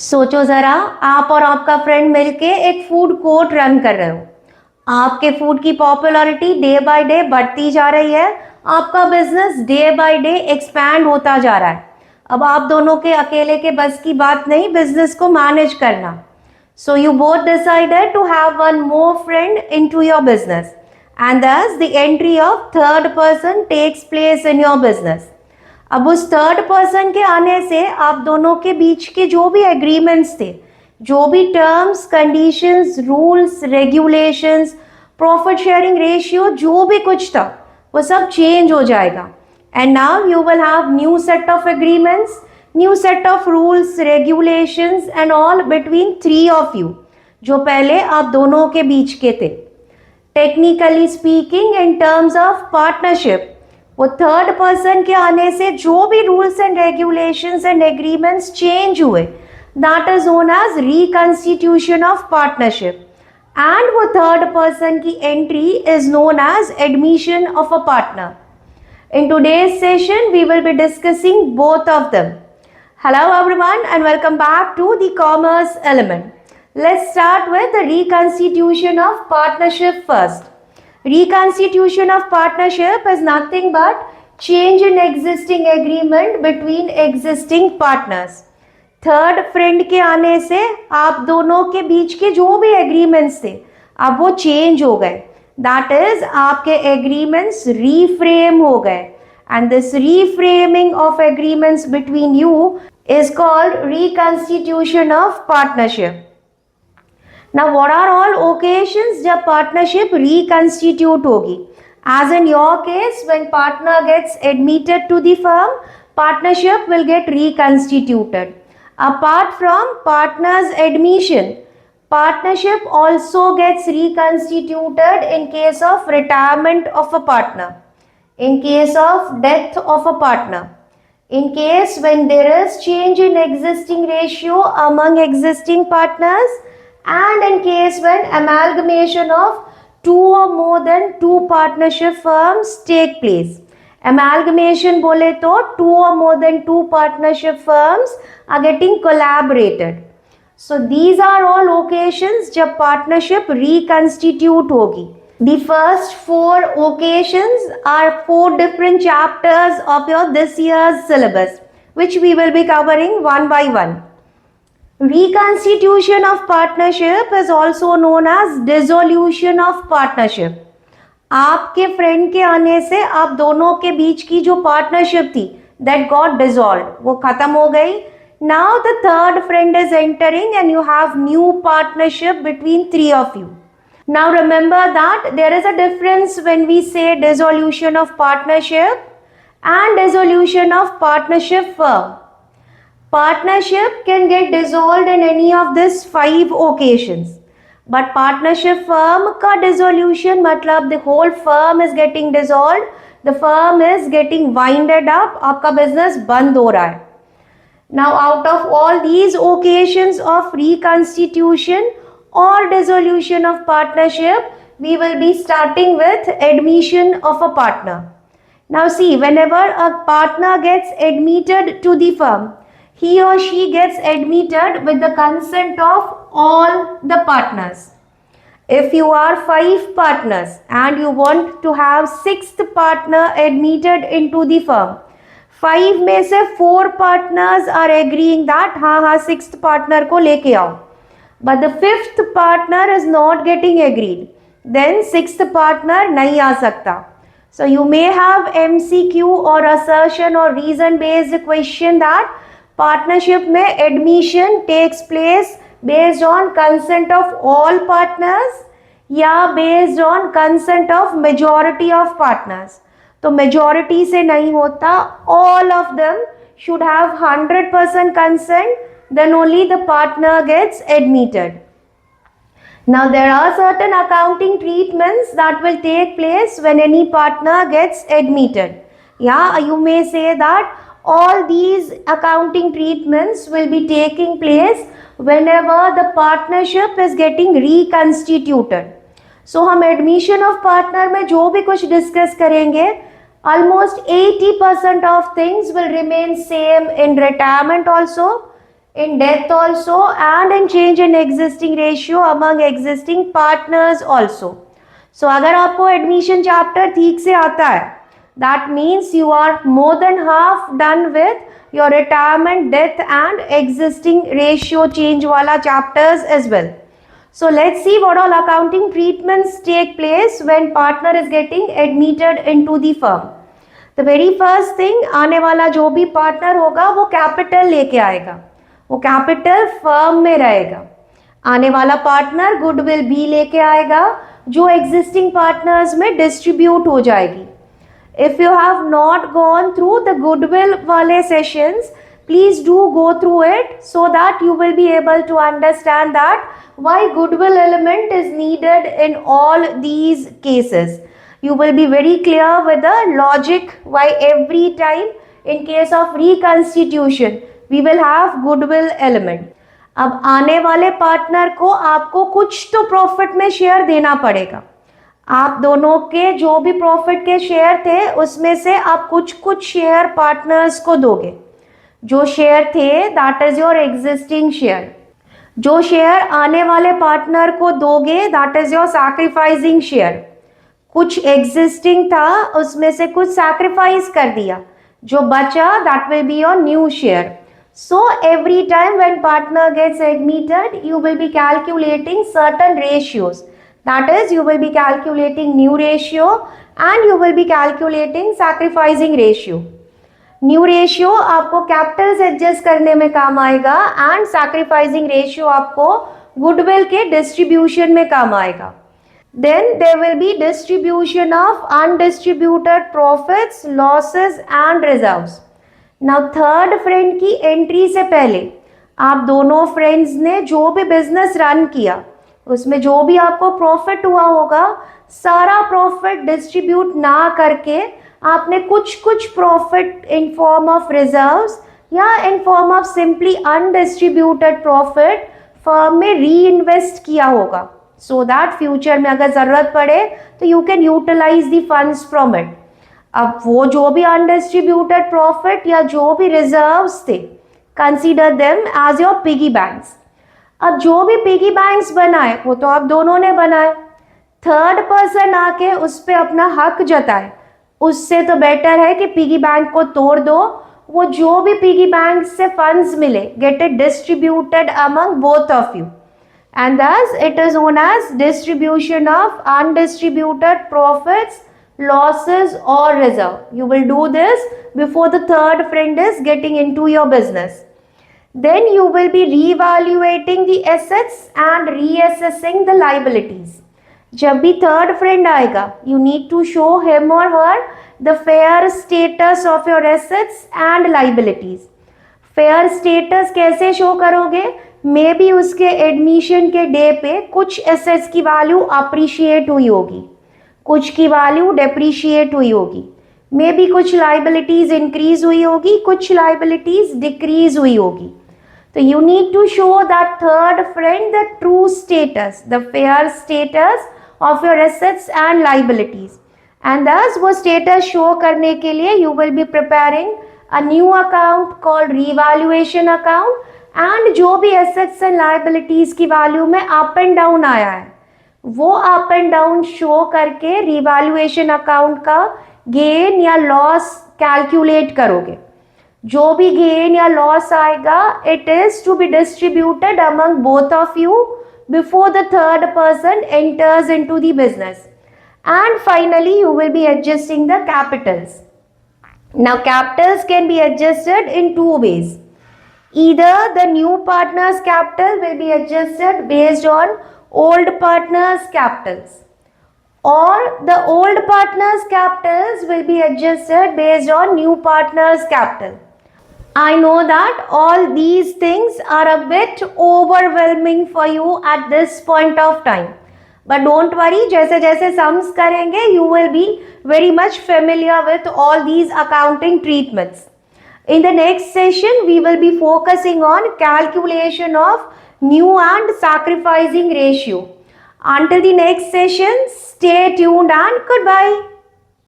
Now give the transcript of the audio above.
सोचो जरा, आप और आपका फ्रेंड मिलके एक फूड कोर्ट रन कर रहे हो। आपके फूड की पॉपुलैरिटी डे बाय डे बढ़ती जा रही है। आपका business day by day expand होता जा रहा है। अब आप दोनों के अकेले के बस की बात नहीं बिजनेस को मैनेज करना। So you both decided to have one more friend into your business, and thus the entry of third person takes place in your business. अब उस थर्ड पर्सन के आने से आप दोनों के बीच के जो भी एग्रीमेंट्स थे, जो भी terms, conditions, rules, regulations, profit sharing ratio, जो भी कुछ था वो सब चेंज हो जाएगा। And now you will have new set of agreements, new set of rules, regulations and all between three of you, जो पहले आप दोनों के बीच के थे। Technically speaking, in terms of partnership, वो थर्ड पर्सन के आने से जो भी rules and regulations and agreements change हुए, that is known as reconstitution of partnership. And वो थर्ड पर्सन की entry is known as admission of a partner. In today's session, we will be discussing both of them. Hello everyone and welcome back to the commerce element. Let's start with the reconstitution of partnership first. Reconstitution of partnership is nothing but change in existing agreement between existing partners. Third friend के आने से आप दोनों के बीच के जो भी agreements थे अब वो चेंज हो गए। दैट इज आपके एग्रीमेंट्स रीफ्रेम हो गए, and this reframing of agreements between you is called reconstitution of partnership. Now what are all occasions जब पार्टनरशिप रिकंस्टिट्यूट होगी? As in your case, when partner gets admitted to the firm, partnership will get reconstituted. Apart from partners admission, partnership also gets reconstituted in case of retirement of a partner, in case of death of a partner, in case when there is change in existing ratio among existing partners, and in case when amalgamation of two or more than two partnership firms take place. Amalgamation बोले तो two or more than two partnership firms are getting collaborated. So these are all occasions जब partnership reconstitute होगी. The first four occasions are four different chapters of your this year's syllabus, which we will be covering one by one. Reconstitution of partnership is also known as dissolution of partnership. आपके friend के आने से आप दोनों के बीच की जो partnership थी दैट गॉट डिसॉल्व्ड, वो खत्म हो गई। Now the third friend is entering and you have new partnership between three of you. Now remember that there is a difference when we say dissolution of partnership and dissolution of partnership firm. Partnership can get dissolved in any of these five occasions. But partnership firm का dissolution मतलब the whole firm is getting dissolved, the firm is getting winded up, आपका business बंद हो रहा है। Now out of all these occasions of reconstitution or dissolution of partnership, we will be starting with admission of a partner. Now see, whenever a partner gets admitted to the firm, he or she gets admitted with the consent of all the partners. If you are 5 partners and you want to have 6th partner admitted into the firm, 5 में से 4 partners are agreeing that हाँ 6th partner को लेके आओ, but the 5th partner is not getting agreed, then 6th partner नहीं आ सकता. So you may have MCQ or assertion or reason based question that partnership में admission takes place based on consent of all partners या based on consent of majority of partners. तो majority से नहीं होता, all of them should have 100% consent, then only the partner gets admitted. Now there are certain accounting treatments that will take place when any partner gets admitted. Yeah, you may say that all these accounting treatments will be taking place whenever the partnership is getting reconstituted. So हम admission of partner में जो भी कुछ discuss करेंगे, almost 80% of things will remain same in retirement also, in death also, and in change in existing ratio among existing partners also. So अगर आपको admission chapter ठीक से आता है, that means you are more than half done with your retirement, death and existing ratio change वाला chapters as well. So let's see what all accounting treatments take place when partner is getting admitted into the firm. The very first thing, आने वाला जो भी partner होगा वो capital लेके आएगा, वो कैपिटल फर्म में रहेगा. आने वाला पार्टनर गुडविल भी लेके आएगा जो एग्जिस्टिंग पार्टनर्स में डिस्ट्रीब्यूट हो जाएगी. If you have not gone through the goodwill वाले sessions, please do go through it so that you will be able to understand that why goodwill element is needed in all these cases. You will be very clear with the logic why every time in case of reconstitution we will have goodwill element. अब आने वाले partner को आपको कुछ तो profit में share देना पड़ेगा. आप दोनों के जो भी प्रॉफिट के शेयर थे उसमें से आप कुछ कुछ शेयर पार्टनर्स को दोगे. जो शेयर थे that is your existing share. जो शेयर आने वाले पार्टनर को दोगे that is your sacrificing share. कुछ एग्जिस्टिंग था उसमें से कुछ सैक्रिफाइस कर दिया, जो बचा that will be your new share. So every time when partner gets admitted, you will be calculating certain ratios. That is, you will be calculating new ratio and you will be calculating sacrificing ratio. New ratio आपको Capitals adjust करने में काम आएगा and sacrificing ratio आपको goodwill के distribution में काम आएगा. Then there will be distribution of undistributed profits, losses and reserves. Now third friend की एंट्री से पहले आप दोनों फ्रेंड्स ने जो भी बिजनेस रन किया उसमें जो भी आपको प्रॉफिट हुआ होगा, सारा प्रॉफिट डिस्ट्रीब्यूट ना करके आपने कुछ कुछ profit in form of reserves या in form of simply undistributed profit firm में री इन्वेस्ट किया होगा, सो दैट फ्यूचर में अगर जरूरत पड़े तो you can utilise the funds from it. अब वो जो भी अनडिस्ट्रीब्यूटेड प्रॉफिट या जो भी रिजर्व्स थे, consider them as your piggy banks. अब जो भी पिगी बैंक्स बनाए वो तो आप दोनों ने बनाए, थर्ड पर्सन आके उस पर अपना हक जताए, उससे तो बेटर है कि पिगी बैंक को तोड़ दो. वो जो भी पिगी बैंक से फंड्स मिले get it distributed among both of you, and thus it is known as distribution of undistributed profits, losses or reserve. You will do this before the third friend is getting into your business. Then you will be reevaluating the assets and reassessing the liabilities. जब भी third friend आएगा, you need to show him or her the fair status of your assets and liabilities. fair status कैसे show करोगे? May be उसके admission के day पे कुछ assets की वैल्यू अप्रिशिएट हुई होगी, कुछ की वैल्यू डेप्रिशिएट हुई होगी, मे बी कुछ लाइबिलिटीज इंक्रीज हुई होगी, कुछ लाइबिलिटीज डिक्रीज हुई होगी. तो you need to show that third friend the true status, the fair status of your assets and liabilities. And thus वो स्टेटस शो करने के लिए you will be preparing a new account called revaluation account. And जो भी assets and liabilities की value में up and down आया है वो अप एंड डाउन शो करके रिवैल्यूएशन अकाउंट का गेन या लॉस कैलकुलेट करोगे. जो भी गेन या लॉस आएगा it is to be distributed among both of you before the third person enters into the business. And finally you will be adjusting the capitals. Now capitals can be adjusted in two ways. Either the new partner's capital will be adjusted based on old partner's capitals, or the old partner's capitals will be adjusted based on new partner's capital. I know that all these things are a bit overwhelming for you at this point of time, but don't worry, जैसे जैसे sums करेंगे you will be very much familiar with all these accounting treatments. In the next session, we will be focusing on calculation of new and sacrificing ratio. Until the next session, stay tuned and goodbye.